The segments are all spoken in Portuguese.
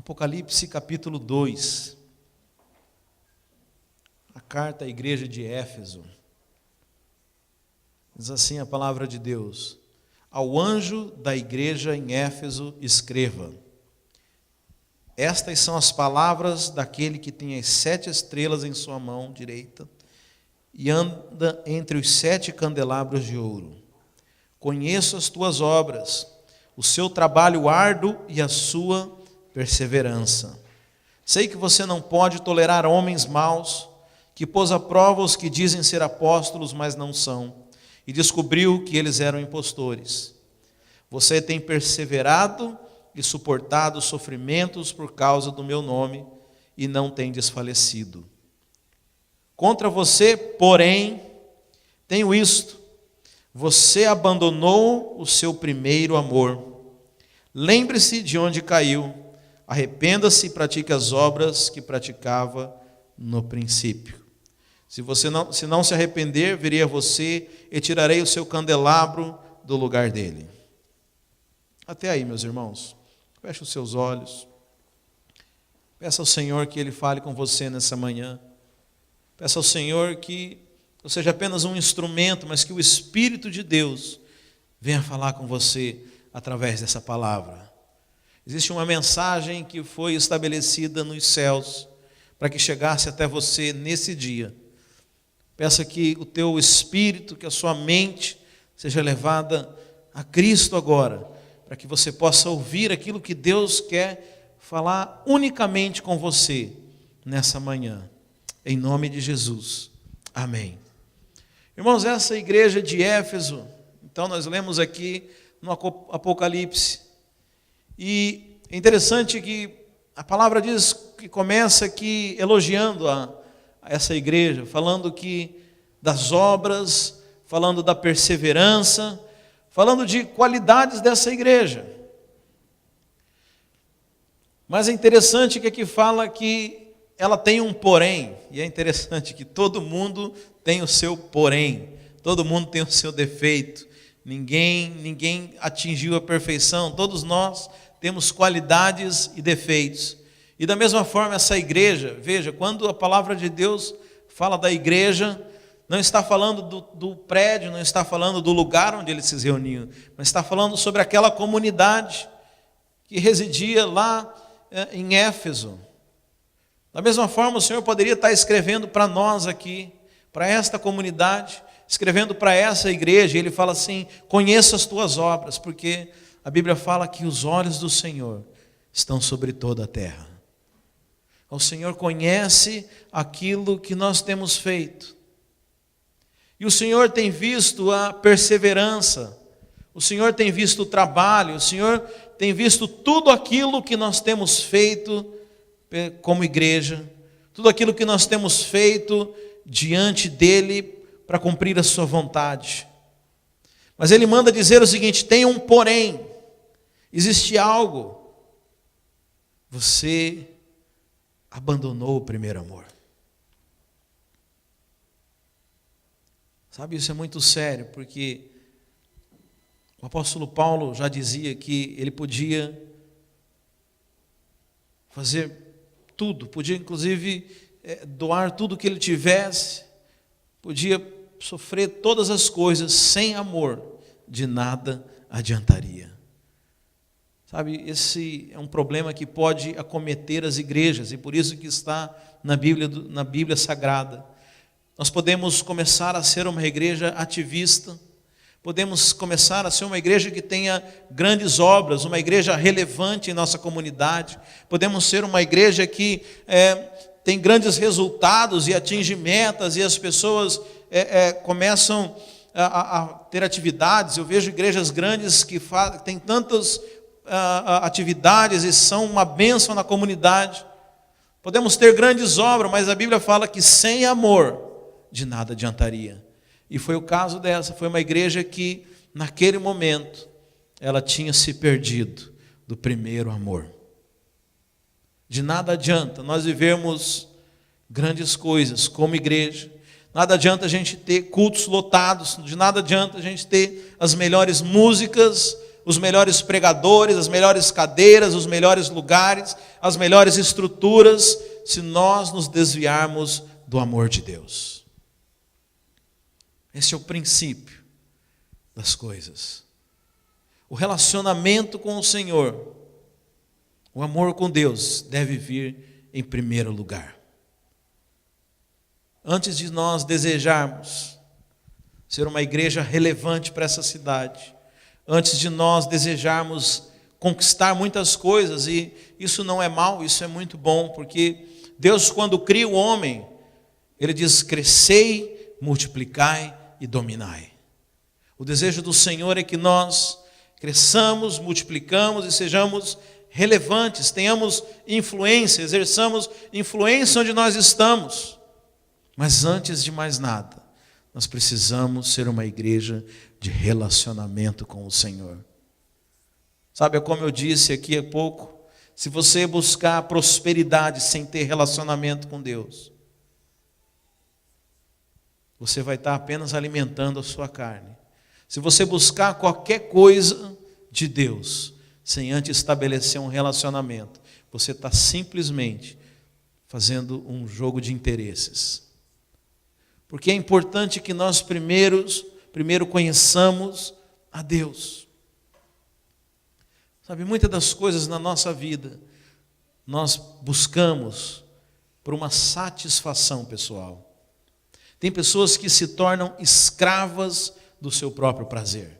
Apocalipse capítulo 2, a carta à igreja de Éfeso. Diz assim a palavra de Deus: ao anjo da igreja em Éfeso escreva: estas são as palavras daquele que tem as 7 estrelas em sua mão direita e anda entre os 7 candelabros de ouro. Conheço as tuas obras, o seu trabalho árduo e a sua perseverança. Sei que você não pode tolerar homens maus, que pôs à prova os que dizem ser apóstolos, mas não são, e descobriu que eles eram impostores. Você tem perseverado e suportado sofrimentos por causa do meu nome, e não tem desfalecido. Contra você, porém, tenho isto: você abandonou o seu primeiro amor. Lembre-se de onde caiu, arrependa-se e pratique as obras que praticava no princípio. Se não se arrepender, virei a você e tirarei o seu candelabro do lugar dele. Até aí, meus irmãos. Feche os seus olhos. Peça ao Senhor que Ele fale com você nessa manhã. Peça ao Senhor que não seja apenas um instrumento, mas que o Espírito de Deus venha falar com você através dessa palavra. Existe uma mensagem que foi estabelecida nos céus para que chegasse até você nesse dia. Peça que o teu espírito, que a sua mente seja levada a Cristo agora, para que você possa ouvir aquilo que Deus quer falar unicamente com você nessa manhã. Em nome de Jesus. Amém. Irmãos, essa igreja de Éfeso, então nós lemos aqui no Apocalipse, e é interessante que a palavra diz que começa aqui elogiando a essa igreja, falando que das obras, falando da perseverança, falando de qualidades dessa igreja. Mas é interessante que aqui fala que ela tem um porém, e é interessante que todo mundo tem o seu porém, todo mundo tem o seu defeito, ninguém atingiu a perfeição, todos nós temos qualidades e defeitos. E da mesma forma essa igreja, veja, quando a palavra de Deus fala da igreja, não está falando do prédio, não está falando do lugar onde eles se reuniam, mas está falando sobre aquela comunidade que residia lá em Éfeso. Da mesma forma, o Senhor poderia estar escrevendo para nós aqui, para esta comunidade, escrevendo para essa igreja, e Ele fala assim: conheça as tuas obras, porque a Bíblia fala que os olhos do Senhor estão sobre toda a terra. O Senhor conhece aquilo que nós temos feito. E o Senhor tem visto a perseverança, o Senhor tem visto o trabalho, o Senhor tem visto tudo aquilo que nós temos feito como igreja, tudo aquilo que nós temos feito diante dEle para cumprir a sua vontade. Mas Ele manda dizer o seguinte: tem um porém, existe algo, você abandonou o primeiro amor. Sabe, isso é muito sério, porque o apóstolo Paulo já dizia que ele podia fazer tudo, podia inclusive doar tudo que ele tivesse, podia sofrer todas as coisas, sem amor, de nada adiantaria. Sabe, esse é um problema que pode acometer as igrejas, e por isso que está na Bíblia Sagrada. Nós podemos começar a ser uma igreja ativista, podemos começar a ser uma igreja que tenha grandes obras, uma igreja relevante em nossa comunidade, podemos ser uma igreja que tem grandes resultados e atinge metas, e as pessoas começam a ter atividades. Eu vejo igrejas grandes que têm tantas atividades e são uma bênção na comunidade. Podemos ter grandes obras, mas a Bíblia fala que sem amor de nada adiantaria. E foi o caso dessa. Foi uma igreja que naquele momento ela tinha se perdido do primeiro amor. De nada adianta nós vivermos grandes coisas como igreja, nada adianta a gente ter cultos lotados, de nada adianta a gente ter as melhores músicas, os melhores pregadores, as melhores cadeiras, os melhores lugares, as melhores estruturas, se nós nos desviarmos do amor de Deus. Esse é o princípio das coisas. O relacionamento com o Senhor, o amor com Deus deve vir em primeiro lugar. Antes de nós desejarmos ser uma igreja relevante para essa cidade, antes de nós desejarmos conquistar muitas coisas, e isso não é mal, isso é muito bom, porque Deus, quando cria o homem, Ele diz: crescei, multiplicai e dominai. O desejo do Senhor é que nós cresçamos, multiplicamos e sejamos relevantes, tenhamos influência, exerçamos influência onde nós estamos. Mas antes de mais nada, nós precisamos ser uma igreja de relacionamento com o Senhor. Sabe, como eu disse aqui há pouco, se você buscar prosperidade sem ter relacionamento com Deus, você vai estar apenas alimentando a sua carne. Se você buscar qualquer coisa de Deus, sem antes estabelecer um relacionamento, você está simplesmente fazendo um jogo de interesses. Porque é importante que nós primeiro conheçamos a Deus. Sabe, muitas das coisas na nossa vida, nós buscamos por uma satisfação pessoal. Tem pessoas que se tornam escravas do seu próprio prazer.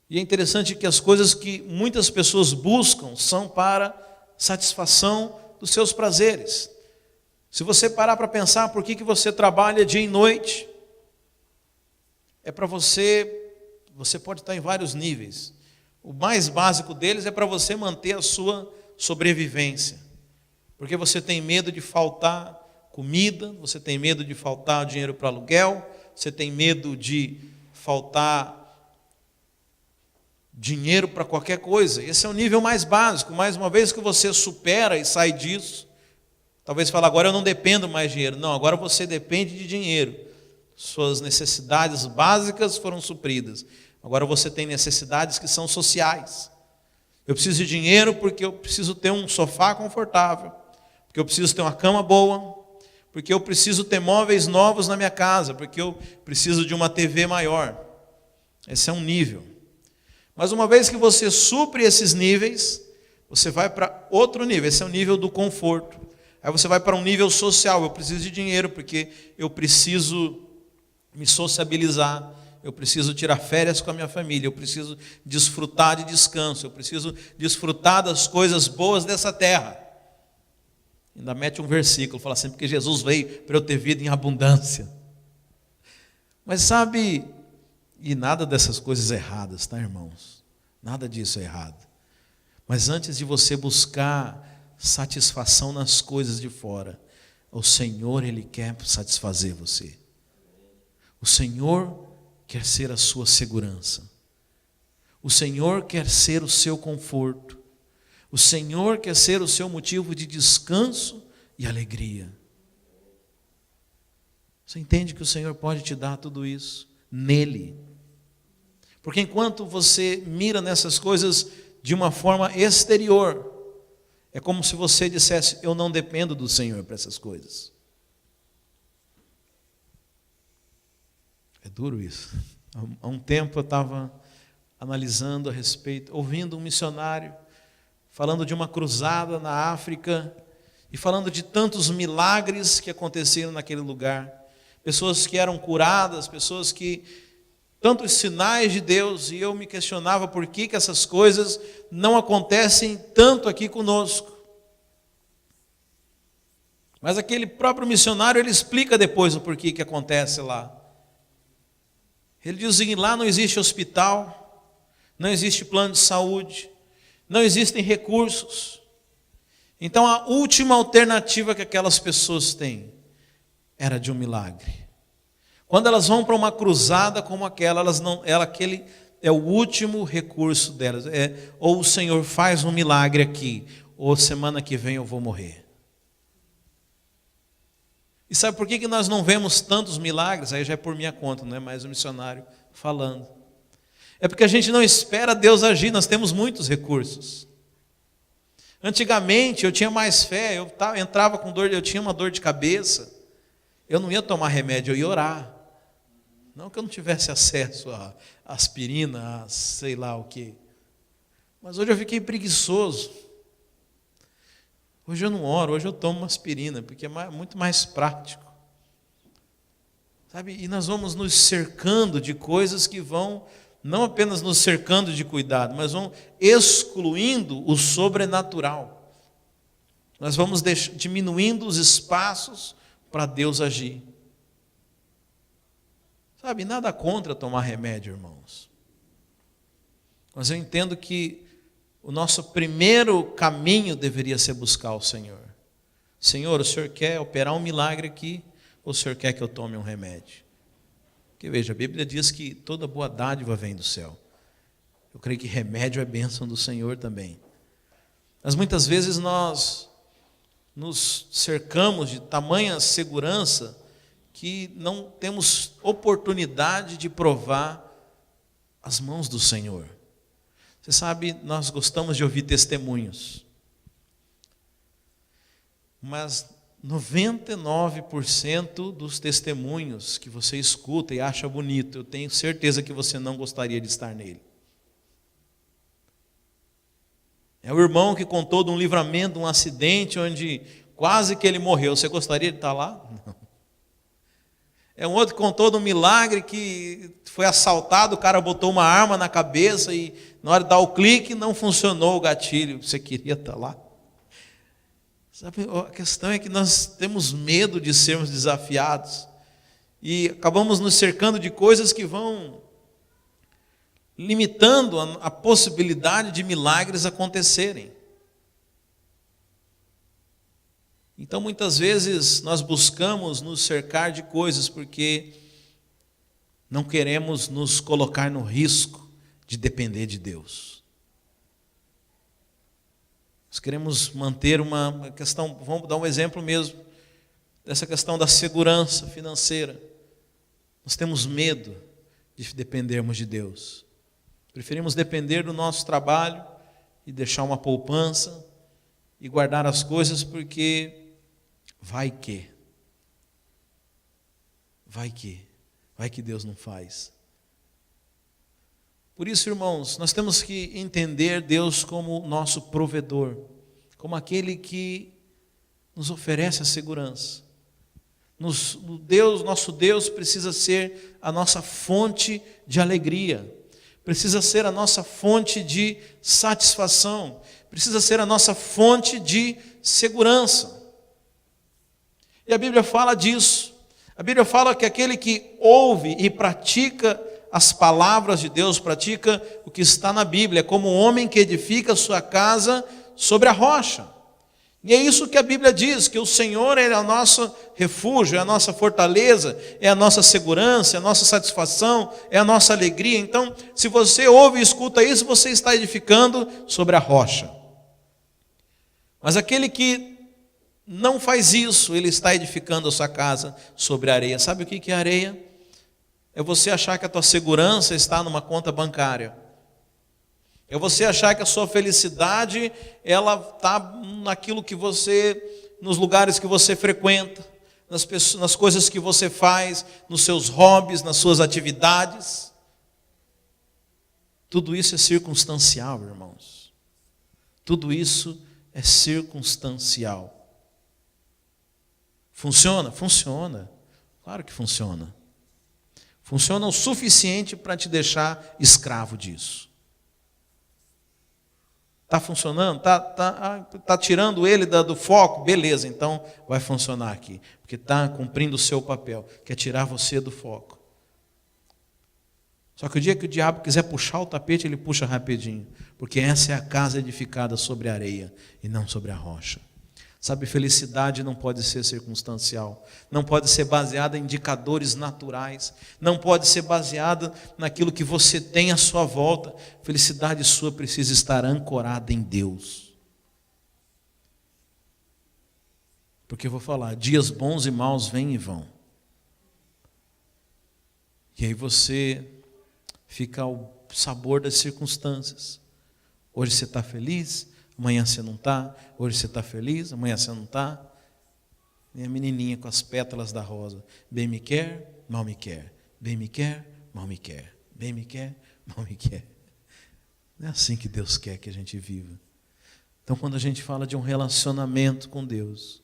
E é interessante que as coisas que muitas pessoas buscam são para satisfação dos seus prazeres. Se você parar para pensar por que você trabalha dia e noite, é para você pode estar em vários níveis. O mais básico deles é para você manter a sua sobrevivência. Porque você tem medo de faltar comida, você tem medo de faltar dinheiro para aluguel, você tem medo de faltar dinheiro para qualquer coisa. Esse é o nível mais básico. Mais uma vez que você supera e sai disso, talvez fale: agora eu não dependo mais de dinheiro. Não, agora você depende de dinheiro. Suas necessidades básicas foram supridas. Agora você tem necessidades que são sociais. Eu preciso de dinheiro porque eu preciso ter um sofá confortável, porque eu preciso ter uma cama boa, porque eu preciso ter móveis novos na minha casa, porque eu preciso de uma TV maior. Esse é um nível. Mas uma vez que você supre esses níveis, você vai para outro nível. Esse é o nível do conforto. Aí você vai para um nível social. Eu preciso de dinheiro porque eu preciso me sociabilizar. Eu preciso tirar férias com a minha família. Eu preciso desfrutar de descanso. Eu preciso desfrutar das coisas boas dessa terra. Ainda mete um versículo, fala assim: porque Jesus veio para eu ter vida em abundância. Mas sabe, e nada dessas coisas erradas, tá, irmãos? Nada disso é errado. Mas antes de você buscar satisfação nas coisas de fora, o Senhor, Ele quer satisfazer você. O Senhor quer ser a sua segurança. O Senhor quer ser o seu conforto. O Senhor quer ser o seu motivo de descanso e alegria. Você entende que o Senhor pode te dar tudo isso nele? Porque enquanto você mira nessas coisas de uma forma exterior, é como se você dissesse: eu não dependo do Senhor para essas coisas. É duro isso. Há um tempo eu estava analisando a respeito, ouvindo um missionário falando de uma cruzada na África e falando de tantos milagres que aconteceram naquele lugar. Pessoas que eram curadas, pessoas que... tantos sinais de Deus, e eu me questionava por que essas coisas não acontecem tanto aqui conosco. Mas aquele próprio missionário, ele explica depois o porquê que acontece lá. Ele diz que lá não existe hospital, não existe plano de saúde, não existem recursos. Então a última alternativa que aquelas pessoas têm era de um milagre. Quando elas vão para uma cruzada como aquela, aquele é o último recurso delas. Ou o Senhor faz um milagre aqui, ou semana que vem eu vou morrer. E sabe por que nós não vemos tantos milagres? Aí já é por minha conta, não é mais o missionário falando. É porque a gente não espera Deus agir, nós temos muitos recursos. Antigamente eu tinha mais fé, eu entrava com dor, eu tinha uma dor de cabeça, eu não ia tomar remédio, eu ia orar. Não que eu não tivesse acesso a aspirina, a sei lá o quê. Mas hoje eu fiquei preguiçoso. Hoje eu não oro, hoje eu tomo uma aspirina, porque é muito mais prático. Sabe? E nós vamos nos cercando de coisas que vão, não apenas nos cercando de cuidado, mas vão excluindo o sobrenatural. Nós vamos diminuindo os espaços para Deus agir. Sabe, nada contra tomar remédio, irmãos. Mas eu entendo que o nosso primeiro caminho deveria ser buscar o Senhor. Senhor, o Senhor quer operar um milagre aqui, ou o Senhor quer que eu tome um remédio? Porque veja, a Bíblia diz que toda boa dádiva vem do céu. Eu creio que remédio é bênção do Senhor também. Mas muitas vezes nós nos cercamos de tamanha segurança que não temos oportunidade de provar as mãos do Senhor. Você sabe, nós gostamos de ouvir testemunhos, mas 99% dos testemunhos que você escuta e acha bonito, eu tenho certeza que você não gostaria de estar nele. É o irmão que contou de um livramento, de um acidente onde quase que ele morreu. Você gostaria de estar lá? Não. É um outro que contou de um milagre que foi assaltado, o cara botou uma arma na cabeça e na hora de dar o clique não funcionou o gatilho. Você queria estar lá? Sabe, a questão é que nós temos medo de sermos desafiados e acabamos nos cercando de coisas que vão limitando a possibilidade de milagres acontecerem. Então, muitas vezes, nós buscamos nos cercar de coisas porque não queremos nos colocar no risco de depender de Deus. Nós queremos manter uma questão, vamos dar um exemplo mesmo, dessa questão da segurança financeira. Nós temos medo de dependermos de Deus. Preferimos depender do nosso trabalho e deixar uma poupança e guardar as coisas porque vai que Deus não faz. Por isso, irmãos, nós temos que entender Deus como nosso provedor, como aquele que nos oferece a segurança. Nosso Deus precisa ser a nossa fonte de alegria, precisa ser a nossa fonte de satisfação, precisa ser a nossa fonte de segurança. E a Bíblia fala disso. A Bíblia fala que aquele que ouve e pratica as palavras de Deus, pratica o que está na Bíblia, é como um homem que edifica sua casa sobre a rocha. E é isso que a Bíblia diz, que o Senhor é o nosso refúgio, é a nossa fortaleza, é a nossa segurança, é a nossa satisfação, é a nossa alegria. Então, se você ouve e escuta isso, você está edificando sobre a rocha. Mas aquele que não faz isso, ele está edificando a sua casa sobre a areia. Sabe o que é areia? É você achar que a tua segurança está numa conta bancária. É você achar que a sua felicidade, ela está naquilo que você, nos lugares que você frequenta, nas coisas que você faz, nos seus hobbies, nas suas atividades. Tudo isso é circunstancial, irmãos. Tudo isso é circunstancial. Funciona? Funciona. Claro que funciona. Funciona o suficiente para te deixar escravo disso. Está funcionando? Está tirando ele do foco? Beleza, então vai funcionar aqui. Porque está cumprindo o seu papel, que é tirar você do foco. Só que o dia que o diabo quiser puxar o tapete, ele puxa rapidinho. Porque essa é a casa edificada sobre a areia e não sobre a rocha. Sabe, felicidade não pode ser circunstancial, não pode ser baseada em indicadores naturais, não pode ser baseada naquilo que você tem à sua volta. Felicidade sua precisa estar ancorada em Deus. Porque eu vou falar, dias bons e maus vêm e vão. E aí você fica ao sabor das circunstâncias. Hoje você está feliz, amanhã você não está. Hoje você está feliz, amanhã você não está. E a menininha com as pétalas da rosa. Bem me quer, mal me quer. Bem me quer, mal me quer. Bem me quer, mal me quer. Não é assim que Deus quer que a gente viva. Então, quando a gente fala de um relacionamento com Deus,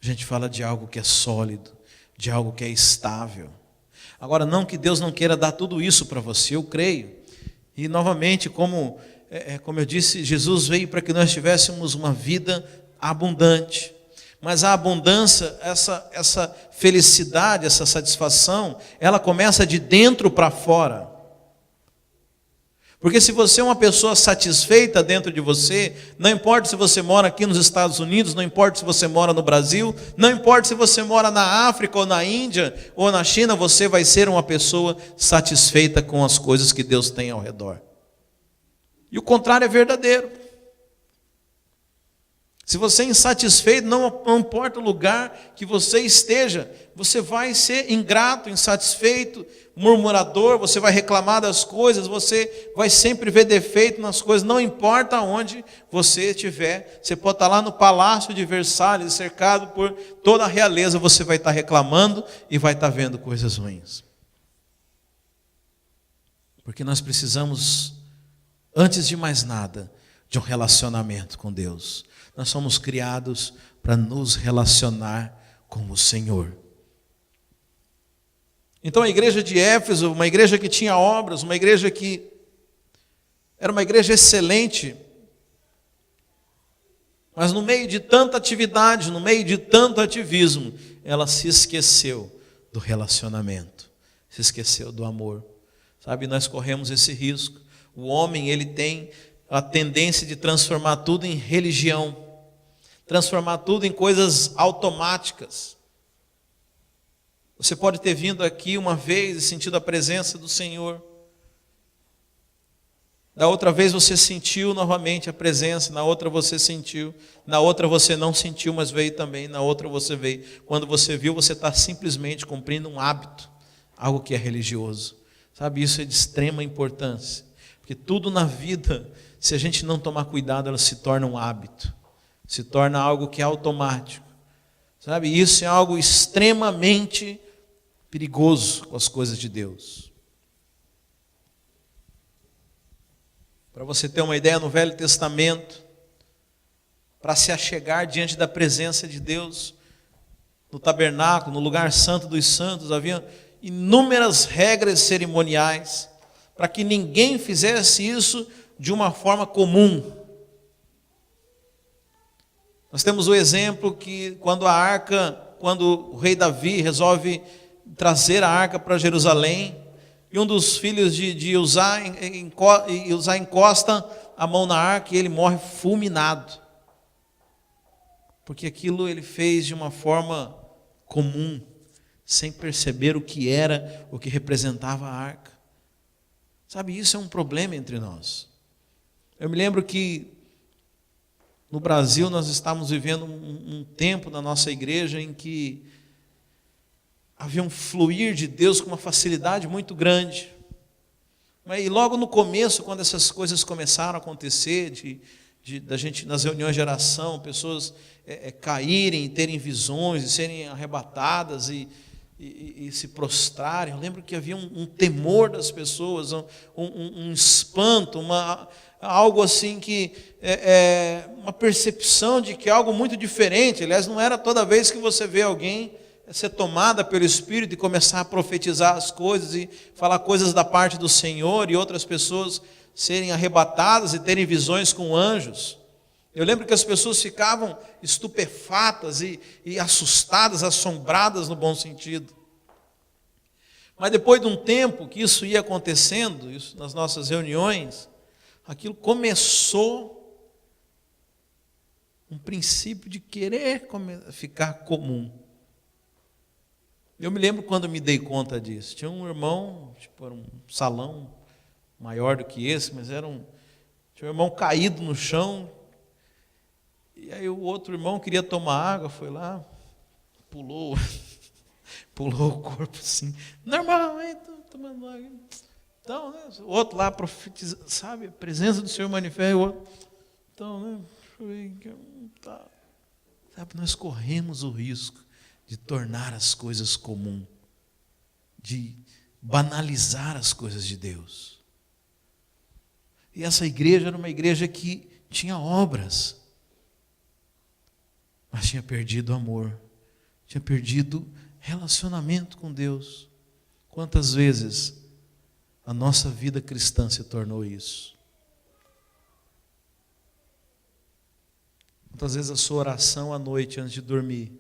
a gente fala de algo que é sólido, de algo que é estável. Agora, não que Deus não queira dar tudo isso para você, eu creio. E, novamente, como eu disse, Jesus veio para que nós tivéssemos uma vida abundante. Mas a abundância, essa felicidade, essa satisfação, ela começa de dentro para fora. Porque se você é uma pessoa satisfeita dentro de você, não importa se você mora aqui nos Estados Unidos, não importa se você mora no Brasil, não importa se você mora na África ou na Índia ou na China, você vai ser uma pessoa satisfeita com as coisas que Deus tem ao redor. E o contrário é verdadeiro. Se você é insatisfeito, não importa o lugar que você esteja, você vai ser ingrato, insatisfeito, murmurador, você vai reclamar das coisas, você vai sempre ver defeito nas coisas, não importa onde você estiver. Você pode estar lá no palácio de Versalhes, cercado por toda a realeza, você vai estar reclamando e vai estar vendo coisas ruins. Porque nós precisamos, antes de mais nada, de um relacionamento com Deus. Nós somos criados para nos relacionar com o Senhor. Então a igreja de Éfeso, uma igreja que tinha obras, uma igreja que era uma igreja excelente, mas no meio de tanta atividade, no meio de tanto ativismo, ela se esqueceu do relacionamento, se esqueceu do amor. Sabe, nós corremos esse risco. O homem, ele tem a tendência de transformar tudo em religião, transformar tudo em coisas automáticas. Você pode ter vindo aqui uma vez e sentido a presença do Senhor. Da outra vez você sentiu novamente a presença, na outra você sentiu, na outra você não sentiu, mas veio também, na outra você veio. Quando você viu, você está simplesmente cumprindo um hábito, algo que é religioso. Sabe, isso é de extrema importância. Porque tudo na vida, se a gente não tomar cuidado, ela se torna um hábito. Se torna algo que é automático. Sabe, isso é algo extremamente perigoso com as coisas de Deus. Para você ter uma ideia, no Velho Testamento, para se achegar diante da presença de Deus, no tabernáculo, no lugar santo dos santos, havia inúmeras regras cerimoniais, para que ninguém fizesse isso de uma forma comum. Nós temos o exemplo que quando o rei Davi resolve trazer a arca para Jerusalém, e um dos filhos de Uzá encosta a mão na arca e ele morre fulminado. Porque aquilo ele fez de uma forma comum, sem perceber o que era, o que representava a arca. Sabe, isso é um problema entre nós. Eu me lembro que no Brasil nós estávamos vivendo um tempo na nossa igreja em que havia um fluir de Deus com uma facilidade muito grande. E logo no começo, quando essas coisas começaram a acontecer, da gente nas reuniões de oração, pessoas caírem, terem visões, e serem arrebatadas e se prostrarem, eu lembro que havia um temor das pessoas, um espanto, algo assim que uma percepção de que algo muito diferente. Aliás, não era toda vez que você vê alguém ser tomada pelo Espírito e começar a profetizar as coisas e falar coisas da parte do Senhor, e outras pessoas serem arrebatadas e terem visões com anjos. Eu lembro que as pessoas ficavam estupefatas e assustadas, assombradas no bom sentido. Mas depois de um tempo que isso ia acontecendo, isso nas nossas reuniões, aquilo começou um princípio de querer ficar comum. Eu me lembro quando me dei conta disso. Tinha um irmão, era um salão maior do que esse, mas tinha um irmão caído no chão. E aí o outro irmão queria tomar água, foi lá, pulou o corpo assim. Normal, aí tô tomando água. Então, né, o outro lá profetiza, sabe, a presença do Senhor manifesta, o outro. Então, né, tá. Sabe, nós corremos o risco de tornar as coisas comuns, de banalizar as coisas de Deus. E essa igreja era uma igreja que tinha obras, mas tinha perdido o amor, tinha perdido relacionamento com Deus. Quantas vezes a nossa vida cristã se tornou isso? Quantas vezes a sua oração à noite antes de dormir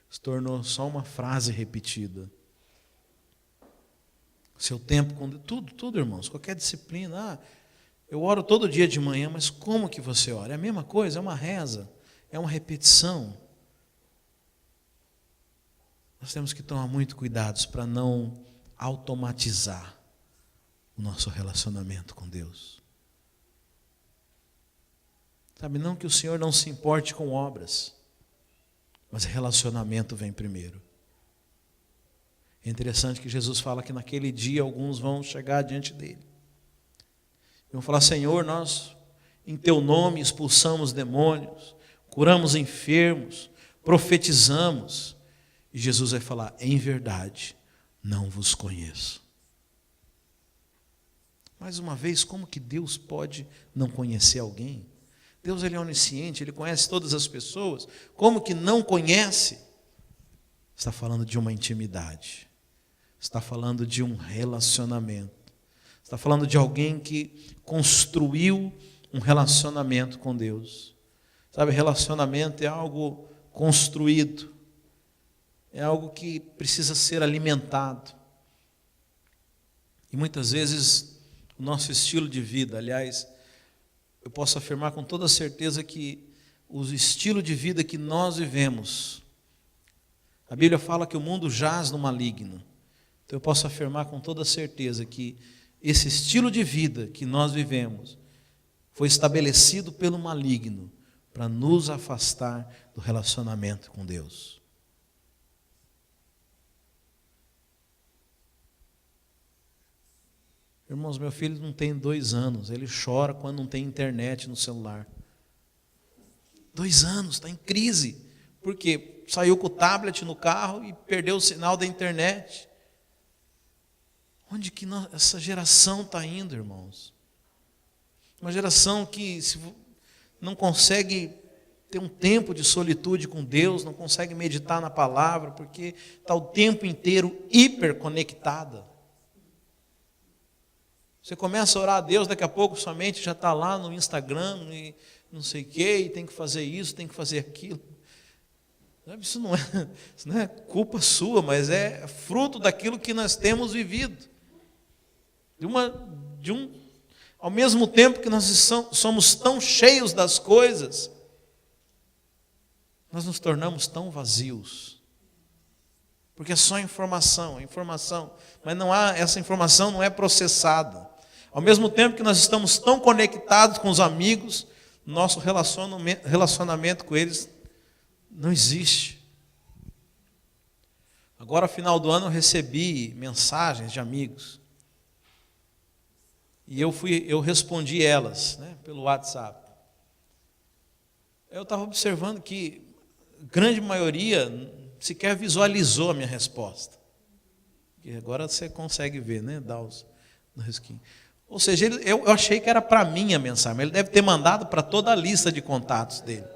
se tornou só uma frase repetida? Seu tempo com Deus, tudo, irmãos, qualquer disciplina. Eu oro todo dia de manhã, mas como que você ora? É a mesma coisa, é uma reza, é uma repetição. Nós temos que tomar muito cuidado para não automatizar o nosso relacionamento com Deus. Sabe, não que o Senhor não se importe com obras, mas relacionamento vem primeiro. É interessante que Jesus fala que naquele dia alguns vão chegar diante dele. Vão falar: Senhor, nós em teu nome expulsamos demônios, curamos enfermos, profetizamos. E Jesus vai falar: em verdade, não vos conheço. Mais uma vez, como que Deus pode não conhecer alguém? Deus, ele é onisciente, ele conhece todas as pessoas. Como que não conhece? Está falando de uma intimidade. Está falando de um relacionamento. Está falando de alguém que construiu um relacionamento com Deus. Sabe, relacionamento é algo construído. É algo que precisa ser alimentado. E muitas vezes o nosso estilo de vida, aliás, eu posso afirmar com toda certeza que o estilo de vida que nós vivemos, a Bíblia fala que o mundo jaz no maligno. Então eu posso afirmar com toda certeza que esse estilo de vida que nós vivemos foi estabelecido pelo maligno para nos afastar do relacionamento com Deus. Irmãos, meu filho não tem 2 anos, ele chora quando não tem internet no celular. 2 anos, está em crise, porque saiu com o tablet no carro e perdeu o sinal da internet. Onde que essa geração está indo, irmãos? Uma geração que não consegue ter um tempo de solitude com Deus, não consegue meditar na palavra, porque está o tempo inteiro hiperconectada. Você começa a orar a Deus, daqui a pouco sua mente já está lá no Instagram, e não sei o quê, e tem que fazer isso, tem que fazer aquilo. Isso não é culpa sua, mas é fruto daquilo que nós temos vivido. Ao mesmo tempo que nós somos tão cheios das coisas, nós nos tornamos tão vazios. Porque é só informação, mas essa informação não é processada. Ao mesmo tempo que nós estamos tão conectados com os amigos, nosso relacionamento com eles não existe. Agora, final do ano, eu recebi mensagens de amigos. E eu respondi elas, né, pelo WhatsApp. Eu estava observando que a grande maioria sequer visualizou a minha resposta. E agora você consegue ver, né, dar os risquinhos. Ou seja, eu achei que era para mim a mensagem, mas ele deve ter mandado para toda a lista de contatos dele.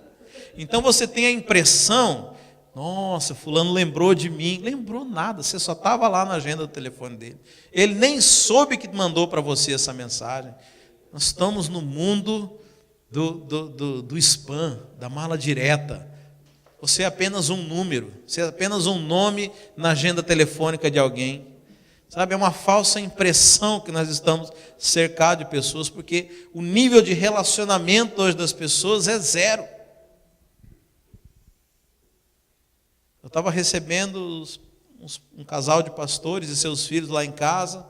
Então você tem a impressão: nossa, fulano lembrou de mim. Lembrou nada, você só estava lá na agenda do telefone dele. Ele nem soube que mandou para você essa mensagem. Nós estamos no mundo do spam, da mala direta. Você é apenas um número, você é apenas um nome na agenda telefônica de alguém. Sabe, é uma falsa impressão que nós estamos cercados de pessoas, porque o nível de relacionamento hoje das pessoas é 0. Eu estava recebendo um casal de pastores e seus filhos lá em casa,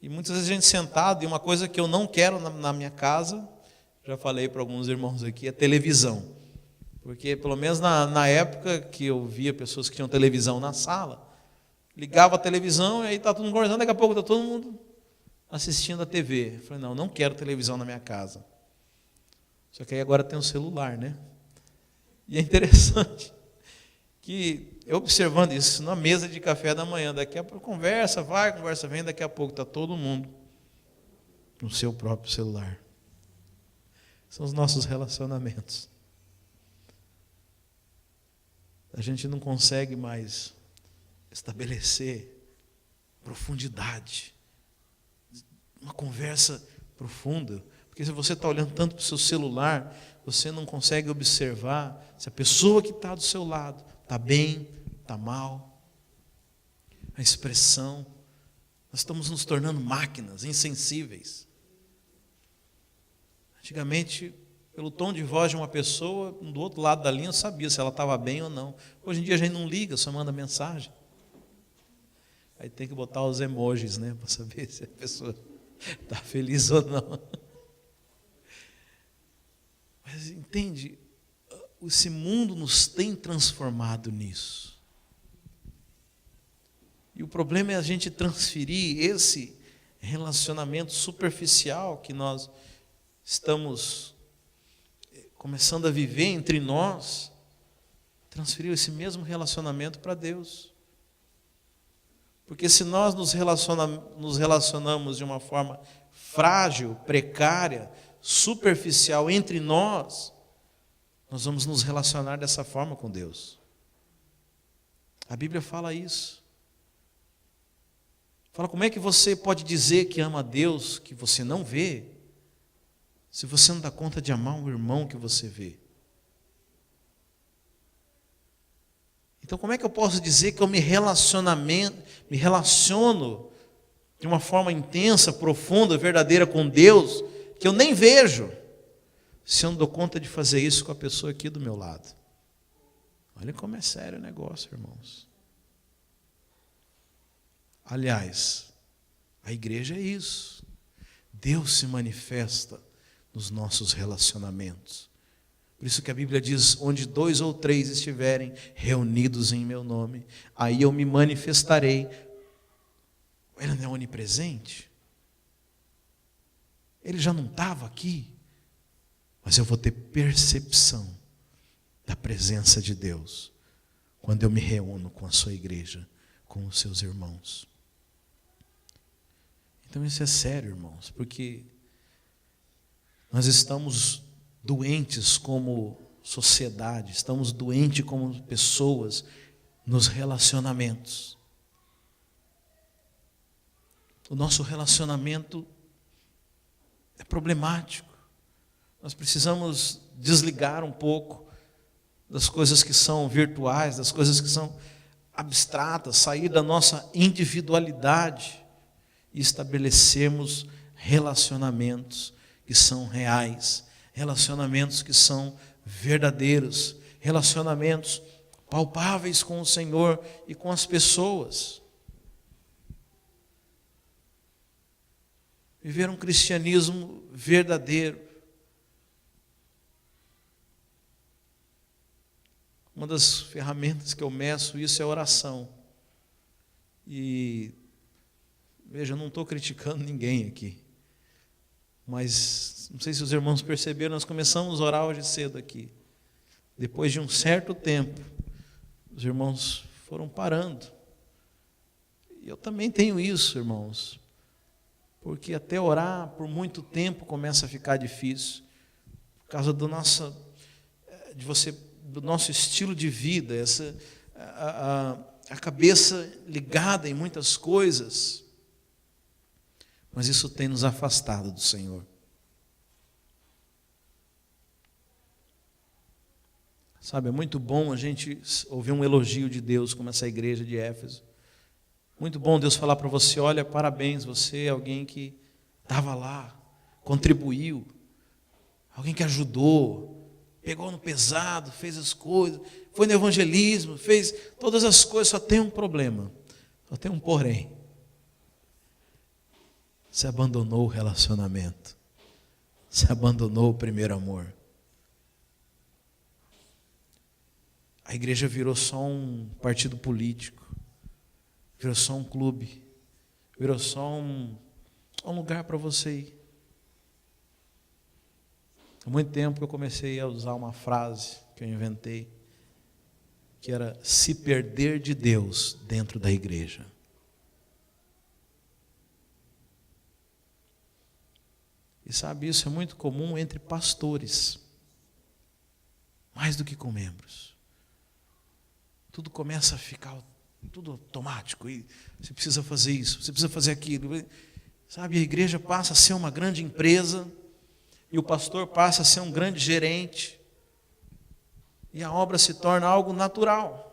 e muitas vezes a gente sentado, e uma coisa que eu não quero na minha casa, já falei para alguns irmãos aqui, é televisão. Porque pelo menos na época que eu via pessoas que tinham televisão na sala, ligava a televisão e aí está todo mundo conversando, daqui a pouco está todo mundo assistindo a TV. Eu falei, não quero televisão na minha casa. Só que aí agora tem um celular, né? E é interessante que, eu observando isso, na mesa de café da manhã, daqui a pouco conversa vem, daqui a pouco está todo mundo no seu próprio celular. São os nossos relacionamentos. A gente não consegue mais estabelecer profundidade, uma conversa profunda, porque se você está olhando tanto para o seu celular, você não consegue observar se a pessoa que está do seu lado está bem, está mal. A expressão, nós estamos nos tornando máquinas insensíveis. Antigamente, pelo tom de voz de uma pessoa, do outro lado da linha eu sabia se ela estava bem ou não. Hoje em dia a gente não liga, só manda mensagem. Aí tem que botar os emojis, né, para saber se a pessoa está feliz ou não. Mas entende, esse mundo nos tem transformado nisso. E o problema é a gente transferir esse relacionamento superficial que nós estamos começando a viver entre nós, transferir esse mesmo relacionamento para Deus. Porque se nós nos relacionamos de uma forma frágil, precária, superficial entre nós vamos nos relacionar dessa forma com Deus. A Bíblia fala isso. Fala, como é que você pode dizer que ama a Deus que você não vê, se você não dá conta de amar um irmão que você vê? Então, como é que eu posso dizer que eu me relaciono de uma forma intensa, profunda, verdadeira com Deus, que eu nem vejo, se eu não dou conta de fazer isso com a pessoa aqui do meu lado? Olha como é sério o negócio, irmãos. Aliás, a igreja é isso. Deus se manifesta nos nossos relacionamentos. Por isso que a Bíblia diz, onde 2 ou 3 estiverem reunidos em meu nome, aí eu me manifestarei. Ele não é onipresente? Ele já não estava aqui, mas eu vou ter percepção da presença de Deus quando eu me reúno com a sua igreja, com os seus irmãos. Então isso é sério, irmãos, porque nós estamos doentes como sociedade, estamos doentes como pessoas nos relacionamentos. O nosso relacionamento é problemático. Nós precisamos desligar um pouco das coisas que são virtuais, das coisas que são abstratas, sair da nossa individualidade e estabelecermos relacionamentos que são reais, relacionamentos que são verdadeiros, relacionamentos palpáveis com o Senhor e com as pessoas. Viver um cristianismo verdadeiro. Uma das ferramentas que eu meço isso é a oração. E, veja, eu não estou criticando ninguém aqui. Mas, não sei se os irmãos perceberam, nós começamos a orar hoje cedo aqui. Depois de um certo tempo, os irmãos foram parando. E eu também tenho isso, irmãos. Porque até orar por muito tempo começa a ficar difícil. Por causa do nosso estilo de vida, a cabeça ligada em muitas coisas. Mas isso tem nos afastado do Senhor. Sabe, é muito bom a gente ouvir um elogio de Deus, como essa igreja de Éfeso. Muito bom Deus falar para você, olha, parabéns, você é alguém que estava lá, contribuiu, alguém que ajudou, pegou no pesado, fez as coisas, foi no evangelismo, fez todas as coisas. Só tem um problema, só tem um porém. Você abandonou o relacionamento, você abandonou o primeiro amor. A igreja virou só um partido político, virou só um clube, virou só Há um lugar para você ir. Há muito tempo eu comecei a usar uma frase que eu inventei, que era se perder de Deus dentro da igreja. E sabe, isso é muito comum entre pastores, mais do que com membros. Tudo começa a ficar tudo automático, e você precisa fazer isso, você precisa fazer aquilo. Sabe, a igreja passa a ser uma grande empresa, e o pastor passa a ser um grande gerente, e a obra se torna algo natural.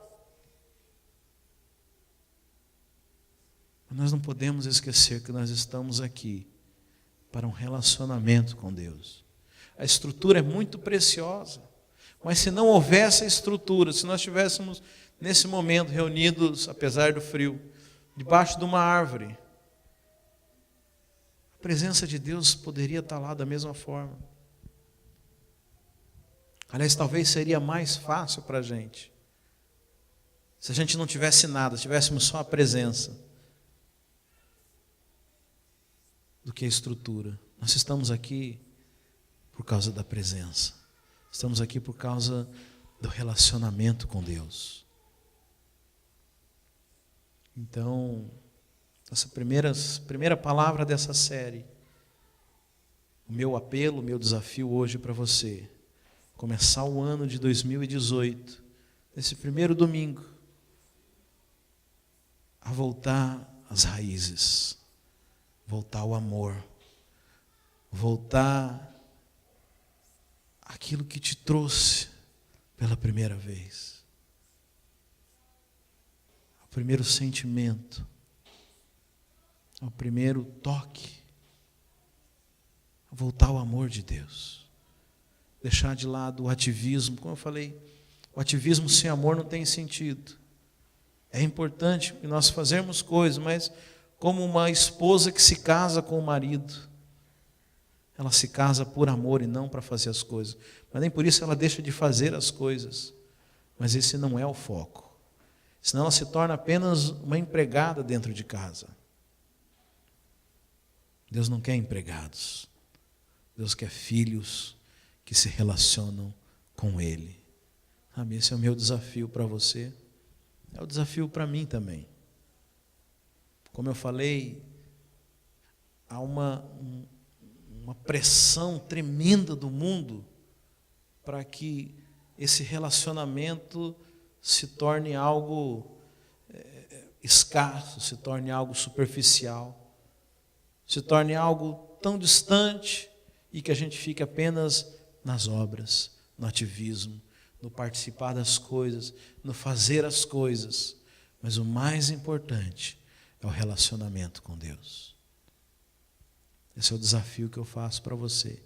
Mas nós não podemos esquecer que nós estamos aqui para um relacionamento com Deus. A estrutura é muito preciosa, mas se não houvesse a estrutura, se nós estivéssemos nesse momento reunidos, apesar do frio, debaixo de uma árvore, a presença de Deus poderia estar lá da mesma forma. Aliás, talvez seria mais fácil para a gente, se a gente não tivesse nada, tivéssemos só a presença, do que a estrutura. Nós estamos aqui por causa da presença. Estamos aqui por causa do relacionamento com Deus. Então, essa primeira palavra dessa série, o meu apelo, o meu desafio hoje para você, começar o ano de 2018, nesse primeiro domingo, a voltar às raízes, voltar ao amor, voltar àquilo que te trouxe pela primeira vez, ao primeiro sentimento, ao primeiro toque, voltar ao amor de Deus, deixar de lado o ativismo. Como eu falei, o ativismo sem amor não tem sentido. É importante que nós fazermos coisas, mas como uma esposa que se casa com o marido, ela se casa por amor e não para fazer as coisas, mas nem por isso ela deixa de fazer as coisas, mas esse não é o foco, senão ela se torna apenas uma empregada dentro de casa. Deus não quer empregados, Deus quer filhos que se relacionam com Ele. Sabe, esse é o meu desafio para você, é o desafio para mim também. Como eu falei, há uma pressão tremenda do mundo para que esse relacionamento se torne algo escasso, se torne algo superficial, se torne algo tão distante e que a gente fique apenas nas obras, no ativismo, no participar das coisas, no fazer as coisas. Mas o mais importante é o relacionamento com Deus. Esse é o desafio que eu faço para você.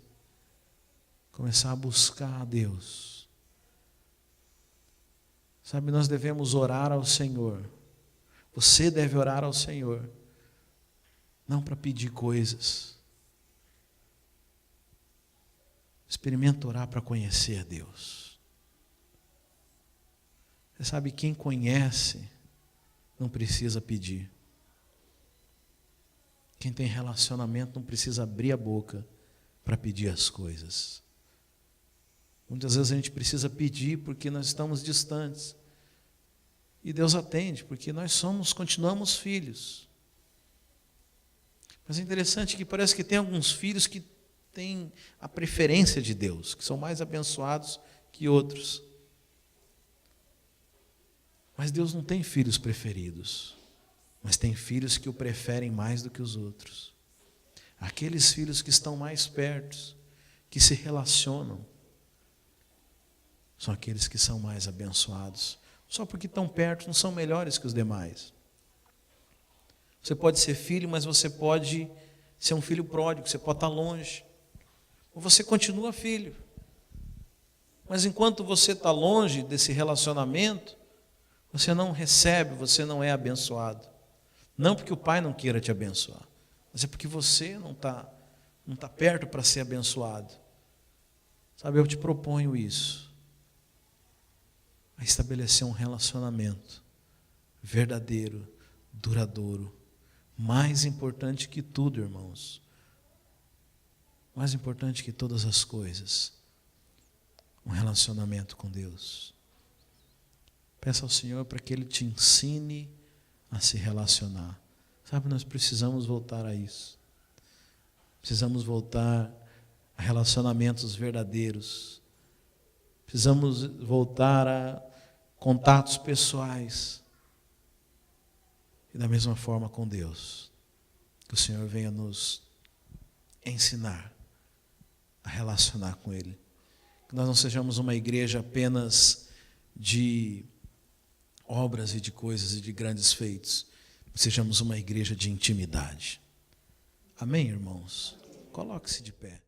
Começar a buscar a Deus. Sabe, nós devemos orar ao Senhor. Você deve orar ao Senhor. Não para pedir coisas. Experimenta orar para conhecer a Deus. Você sabe, quem conhece não precisa pedir. Quem tem relacionamento não precisa abrir a boca para pedir as coisas. Muitas vezes a gente precisa pedir porque nós estamos distantes. E Deus atende, porque nós continuamos filhos. Mas é interessante que parece que tem alguns filhos que têm a preferência de Deus, que são mais abençoados que outros. Mas Deus não tem filhos preferidos. Mas tem filhos que o preferem mais do que os outros. Aqueles filhos que estão mais perto, que se relacionam, são aqueles que são mais abençoados. Só porque estão perto não são melhores que os demais. Você pode ser filho, mas você pode ser um filho pródigo, você pode estar longe. Ou você continua filho. Mas enquanto você está longe desse relacionamento, você não recebe, você não é abençoado. Não porque o Pai não queira te abençoar, mas é porque você não está perto para ser abençoado. Sabe, eu te proponho isso. A estabelecer um relacionamento verdadeiro, duradouro. Mais importante que tudo, irmãos, mais importante que todas as coisas, um relacionamento com Deus. Peça ao Senhor para que Ele te ensine a se relacionar. Sabe, nós precisamos voltar a isso. Precisamos voltar a relacionamentos verdadeiros. Precisamos voltar a contatos pessoais. E da mesma forma com Deus. Que o Senhor venha nos ensinar a relacionar com Ele. Que nós não sejamos uma igreja apenas de obras e de coisas e de grandes feitos. Que sejamos uma igreja de intimidade. Amém, irmãos? Coloque-se de pé.